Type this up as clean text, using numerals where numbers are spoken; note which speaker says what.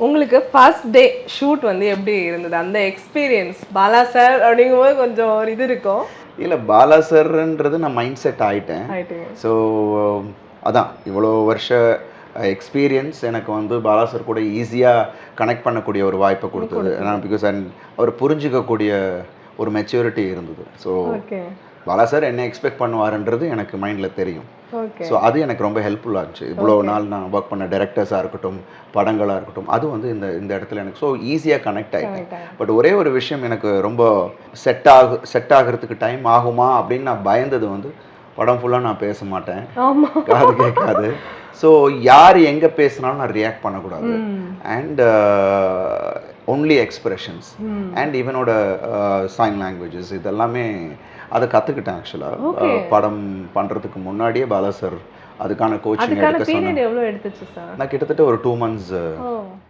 Speaker 1: உங்களுக்கு first day shoot வந்து எப்படி இருந்தது? அந்த எக்ஸ்பீரியன்ஸ் பாலா சார் அப்படிங்கும்போது கொஞ்சம் ஒரு இது இருக்கும்.
Speaker 2: இல்ல பாலா சார்ன்றது நான் மைண்ட் செட் ஆயிட்டேன்.
Speaker 1: ஆயிட்டீங்க.
Speaker 2: ஸோ அதான் இவ்வளோ வருஷ எக்ஸ்பீரியன்ஸ் எனக்கு வந்து பாலா சார் கூட ஈஸியாக கனெக்ட் பண்ணக்கூடிய ஒரு வாய்ப்பை கொடுத்தது. ஏன்னா பிகாஸ் அவர் புரிஞ்சிக்கக்கூடிய ஒரு மெச்சூரிட்டி இருந்தது. So
Speaker 1: okay.
Speaker 2: பாலா சார் என்ன எக்ஸ்பெக்ட் பண்ணுவாருன்றது எனக்கு மைண்டில் தெரியும்.
Speaker 1: ஓகே.
Speaker 2: ஸோ அது எனக்கு ரொம்ப ஹெல்ப்ஃபுல்லாக இருந்துச்சு. இவ்வளோ நாள் நான் ஒர்க் பண்ண டைரக்டர்ஸாக இருக்கட்டும், படங்களாக இருக்கட்டும், அது வந்து இந்த இடத்துல எனக்கு ஸோ ஈஸியாக கனெக்ட் ஆகிட்டேன். பட் ஒரே ஒரு விஷயம் எனக்கு ரொம்ப செட் ஆகிறதுக்கு டைம் ஆகுமா அப்படின்னு நான் பயந்தது வந்து படம் ஃபுல்லாக நான் பேச மாட்டேன், காது கேட்காது. ஸோ யார் எங்கே பேசினாலும் நான் ரியாக்ட் பண்ணக்கூடாது. அண்ட் ஒன்லி எக்ஸ்பிரஷன்ஸ் அண்ட் இவனோட சைன் லாங்குவேஜஸ் இதெல்லாமே அதை கற்றுக்கிட்டேன். ஆக்சுவலாக படம் பண்ணுறதுக்கு முன்னாடியே பாலா சார் அதுக்கான கோச்சிங் எடுக்க சொன்னேன்.
Speaker 1: எவ்வளோ எடுத்துச்சு சார்?
Speaker 2: நான் கிட்டத்தட்ட ஒரு 2 months